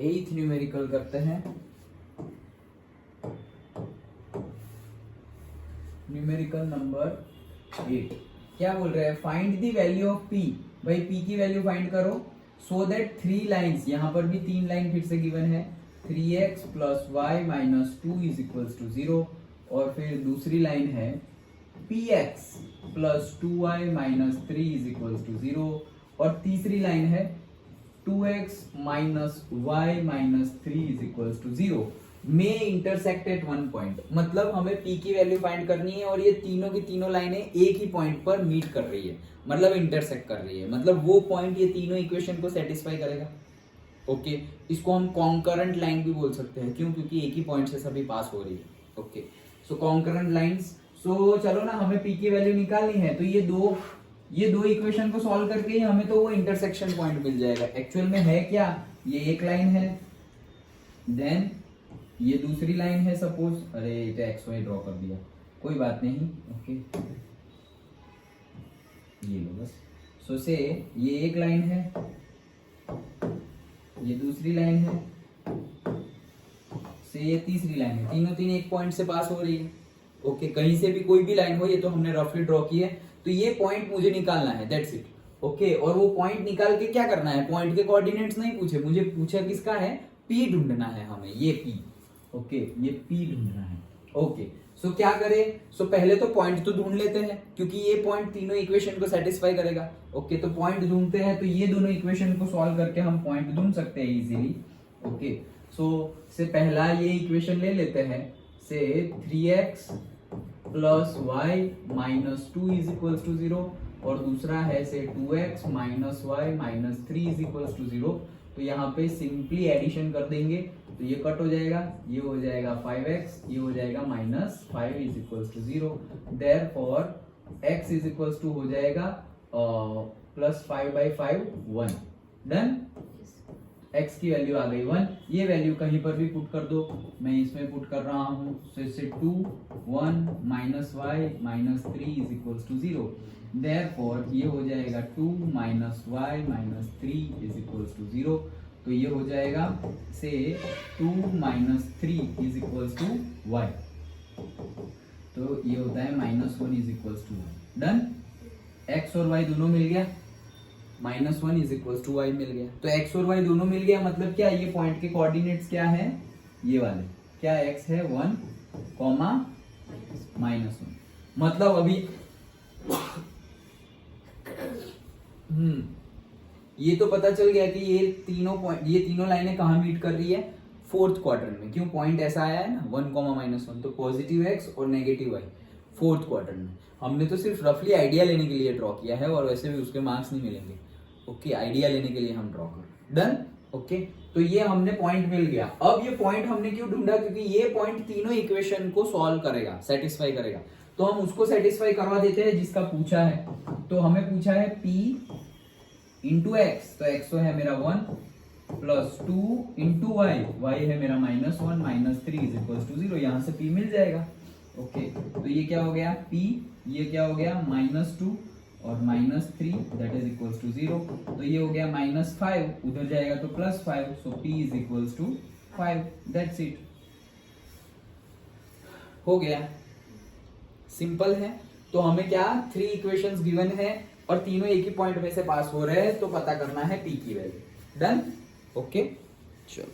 8th numerical करते हैं। Numerical number 8 क्या बोल रहे हैं, find the value of P. भाई पी की वैल्यू फाइंड करो सो दैट 3 लाइन्स, यहां पर भी 3 लाइन फिर से गिवन है, 3x plus y minus 2 is equals to 0, और फिर दूसरी लाइन है px plus 2y minus 3 is equals to 0, और तीसरी लाइन है 2x minus Y minus 3 is equals to 0 में इंटरसेक्ट एट वन पॉइंट। मतलब हमें p की वैल्यू फाइंड करनी है और ये तीनों की तीनों लाइनें एक ही पॉइंट पर मीट कर रही है, मतलब इंटरसेक्ट कर रही है, मतलब वो पॉइंट ये तीनों इक्वेशन को सेटिस्फाई करेगा। ओके, इसको हम कॉन्करेंट लाइन भी बोल सकते हैं, क्यों, क्योंकि एक ही पॉइंट से सभी पास हो रही है। ओके, सो कॉन्करेंट लाइंस। सो चलो ना, हमें p की वैल्यू निकालनी है, तो ये दो इक्वेशन को सॉल्व करके ही हमें तो वो इंटरसेक्शन पॉइंट मिल जाएगा। एक्चुअल में है क्या, ये एक लाइन है, देन ये दूसरी लाइन है सपोज, अरे ये तो एक्स वाई ड्रॉ कर दिया, कोई बात नहीं। ओके, ये लो बस। सो से ये एक लाइन है, ये दूसरी लाइन है, से ये तीसरी लाइन है, तीनों तीन एक पॉइंट से पास हो रही है। ओके, कहीं से भी कोई भी लाइन हो, ये तो हमने रफली ड्रॉ की है, तो ये पॉइंट मुझे निकालना है, दैट्स इट। ओके, और वो पॉइंट निकाल के क्या करना है, पॉइंट के कोऑर्डिनेट्स नहीं पूछे, मुझे पूछा किसका है, p ढूंढना है हमें, ये p। ओके, ये p ढूंढना है। ओके, सो क्या करें, सो पहले तो पॉइंट तो ढूंढ लेते हैं, क्योंकि ये पॉइंट तीनों इक्वेशन को सेटिस्फाई करेगा। ओके, तो पॉइंट ढूंढते हैं, तो ये दोनों इक्वेशन को सॉल्व करके हम पॉइंट ढूंढ सकते हैं इजीली। ओके, सो से पहला ये इक्वेशन ले लेते हैं, से 3x plus y minus 2 is equals to 0, और दूसरा है से 2x minus Y minus 3 is equals to 0। तो यहाँ पे सिंपली एडिशन कर देंगे, तो ये कट हो जाएगा, ये हो जाएगा 5x, ये हो जाएगा minus 5 is equals to 0। Therefore x is equals to हो जाएगा प्लस 5/5 1। डन, x की वैल्यू आ गई 1, ये वैल्यू कहीं पर भी पुट कर दो, मैं इसमें पुट कर रहा हूँ, so इससे 2 1 minus Y minus 3 is equals to 0। Therefore ये हो जाएगा 2 minus Y minus 3 is equals to 0। तो ये हो जाएगा से 2 minus 3 is equals to Y, तो ये होता है minus 1 is equals to Y. Done, x और y दोनों मिल गया, minus 1 is equals to Y मिल गया। तो x और y दोनों मिल गया, मतलब क्या, ये पॉइंट के कोऑर्डिनेट्स क्या है, ये वाले, क्या x है 1, माइनस 1। मतलब अभी ये तो पता चल गया कि ये तीनों लाइनें कहाँ मीट कर रही है, फोर्थ क्वाड्रेंट में। क्यों, पॉइंट ऐसा आया है ना 1, माइनस 1, तो पॉजिटिव x और नेगेटिव y फोर्थ क्वाड्रेंट में। हमने तो सिर्फ रफली आइडिया लेने के लिए ड्रॉ किया है, और वैसे भी उसके मार्क्स नहीं मिलेंगे। ओके, आइडिया लेने के लिए हम ड्रॉ कर। डन। ओके, तो ये हमने पॉइंट मिल गया। अब ये पॉइंट हमने क्यों ढूंढा, क्योंकि ये पॉइंट तीनों इक्वेशन को सॉल्व करेगा, सेटिस्फाई करेगा, तो हम उसको सेटिस्फाई करवा देते हैं जिसका पूछा है। तो हमें पूछा है p इंटू एक्स, तो x तो है मेरा 1 प्लस 2 इंटू वाई, वाई है मेरा minus 1 minus 3 is equals to 0। यहाँ से p मिल जाएगा। ओके, तो ये क्या हो गया p, ये क्या हो गया माइनस 2 और minus 3 that is equals to 0। तो ये हो गया माइनस 5, उधर जाएगा तो plus 5, so p is equals to 5। That's it, हो गया, सिंपल है। तो हमें क्या, 3 इक्वेशंस गिवन है और तीनों एक ही पॉइंट में से पास हो रहे हैं, तो पता करना है p की वैल्यू। डन। ओके, चलो।